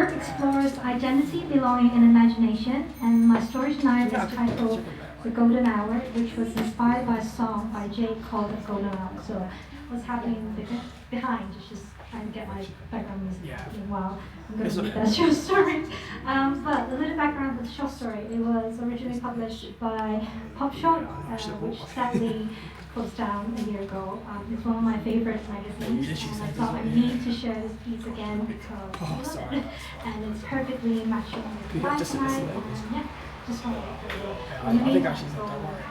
work explores identity, belonging, and imagination, and my story tonight is titled The Golden Hour, which was inspired by a song by Jay called The Golden Hour. So what's happening behind is just trying to get my background music happening while I'm going to read that short story. But a little background with the short story. It was originally published by Pop Shop, which sadly closed down a year ago. It's one of my favorite magazines, and I thought I need to share this piece again because I love it. And it's perfectly matching with the vibe tonight. And yeah, just want to I think actually don't worry.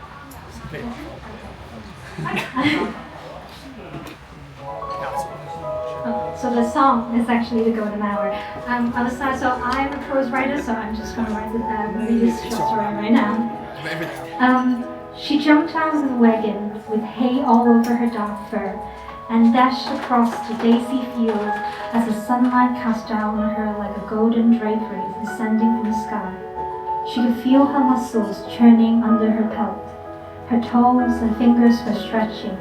So the song is actually The Golden Hour. So I'm a prose writer, so I'm just going to read this short story right now. She jumped out of the wagon with hay all over her dark fur and dashed across the daisy field as the sunlight cast down on her like a golden drapery descending from the sky. She could feel her muscles churning under her pelt. Her toes and fingers were stretching.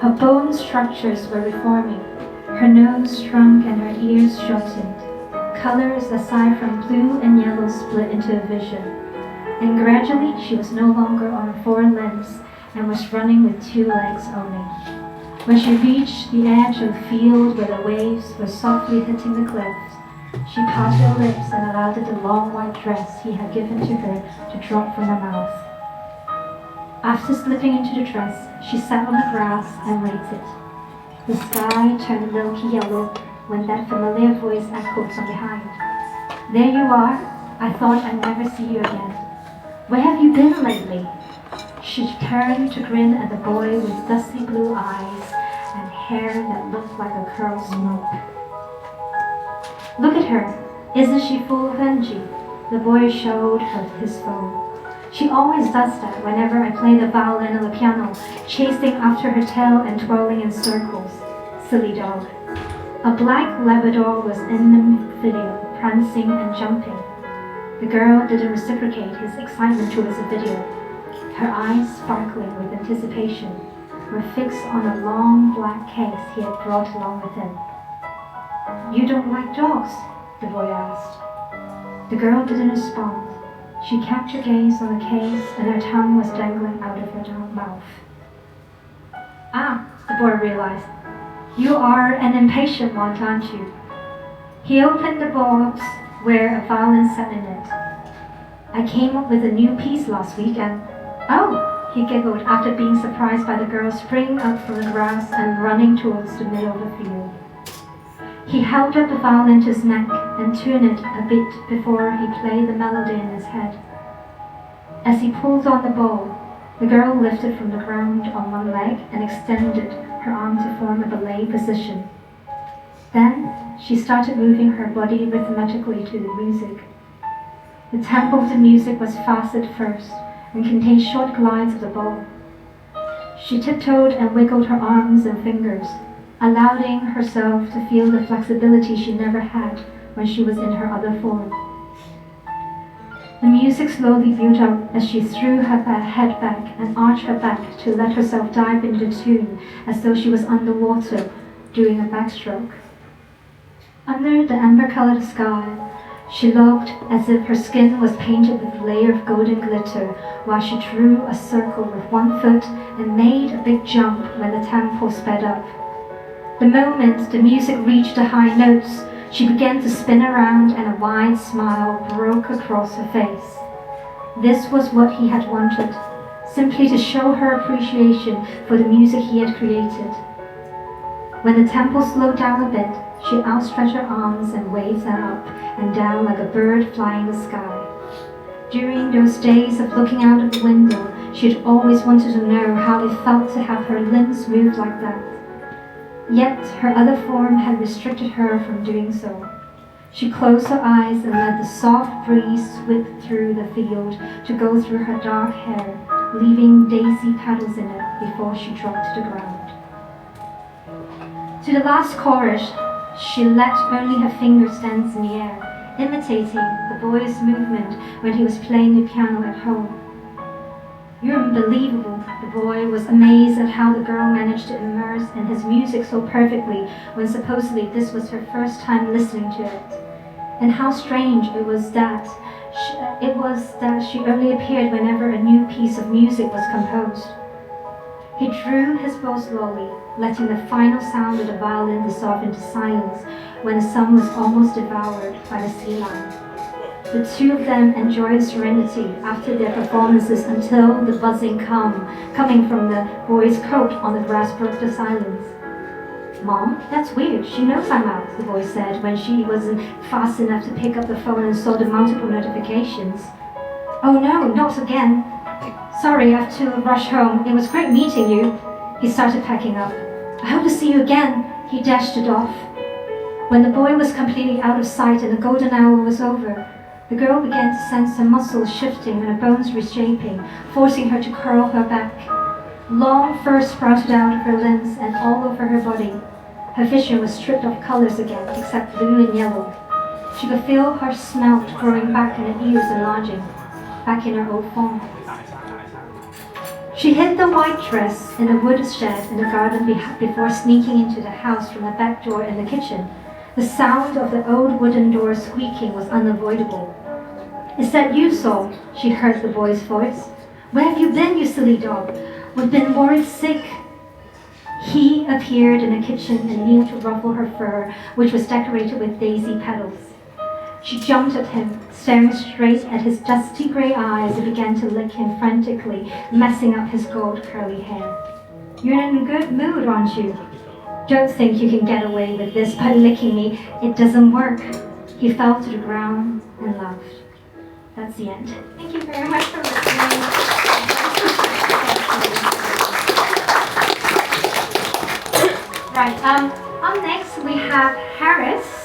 Her bone structures were reforming. Her nose shrunk and her ears shortened. Colors aside from blue and yellow split into a vision. And gradually she was no longer on 4 limbs and was running with 2 legs only. When she reached the edge of the field where the waves were softly hitting the cliffs, she parted her lips and allowed the long white dress he had given to her to drop from her mouth. After slipping into the dress, she sat on the grass and waited. The sky turned milky yellow when that familiar voice echoed from behind. "There you are. I thought I'd never see you again. Where have you been lately?" She turned to grin at the boy with dusty blue eyes and hair that looked like a curled smoke. "Look at her. Isn't she full of energy?" The boy showed her his phone. "She always does that whenever I play the violin or the piano, chasing after her tail and twirling in circles. Silly dog." A black Labrador was in the video, prancing and jumping. The girl didn't reciprocate his excitement towards the video. Her eyes, sparkling with anticipation, were fixed on a long black case he had brought along with him. "You don't like dogs?" the boy asked. The girl didn't respond. She kept her gaze on the case and her tongue was dangling out of her mouth. "Ah," the boy realized, "you are an impatient one, aren't you?" He opened the box where a violin sat in it. "I came up with a new piece last week and..." "Oh," he giggled after being surprised by the girl springing up from the grass and running towards the middle of the field. He held up the violin to his neck and tuned it a bit before he played the melody in his head. As he pulled on the bow, the girl lifted from the ground on one leg and extended her arm to form a ballet position. Then she started moving her body rhythmically to the music. The tempo of the music was fast at first and contained short glides of the bow. She tiptoed and wiggled her arms and fingers, allowing herself to feel the flexibility she never had when she was in her other form. The music slowly built up as she threw her head back and arched her back to let herself dive into the tune as though she was underwater doing a backstroke. Under the amber-colored sky, she looked as if her skin was painted with a layer of golden glitter while she drew a circle with one foot and made a big jump when the tempo sped up. The moment the music reached the high notes, she began to spin around and a wide smile broke across her face. This was what he had wanted, simply to show her appreciation for the music he had created. When the tempo slowed down a bit, she outstretched her arms and waved them up and down like a bird flying the sky. During those days of looking out of the window, she had always wanted to know how it felt to have her limbs move like that. Yet her other form had restricted her from doing so. She closed her eyes and let the soft breeze sweep through the field to go through her dark hair, leaving daisy petals in it before she dropped to the ground. To the last chorus, she let only her fingers dance in the air, imitating the boy's movement when he was playing the piano at home. "You're unbelievable." The boy was amazed at how the girl managed to immerse in his music so perfectly when supposedly this was her first time listening to it. and how strange it was that she only appeared whenever a new piece of music was composed. He drew his bow slowly, letting the final sound of the violin dissolve into silence when the sun was almost devoured by the sea line. The two of them enjoyed serenity after their performances until the buzzing coming from the boy's coat on the grass broke the silence. "Mom, that's weird. She knows I'm out," the boy said when she wasn't fast enough to pick up the phone and saw the multiple notifications. "Oh no, not again. Sorry, I have to rush home. It was great meeting you." He started packing up. "I hope to see you again." He dashed it off. When the boy was completely out of sight and the golden hour was over, the girl began to sense her muscles shifting and her bones reshaping, forcing her to curl her back. Long fur sprouted out of her limbs and all over her body. Her vision was stripped of colors again, except blue and yellow. She could feel her snout growing back and her ears enlarging, back in her old form. She hid the white dress in a wood shed in the garden before sneaking into the house from the back door in the kitchen. The sound of the old wooden door squeaking was unavoidable. "Is that you, Saul?" She heard the boy's voice. "Where have you been, you silly dog? We've been worried sick." He appeared in the kitchen and kneeled to ruffle her fur, which was decorated with daisy petals. She jumped at him, staring straight at his dusty gray eyes, and began to lick him frantically, messing up his gold curly hair. "You're in a good mood, aren't you? Don't think you can get away with this by licking me. It doesn't work." He fell to the ground and laughed. That's the end. Thank you very much for listening. Right, up next we have Harris.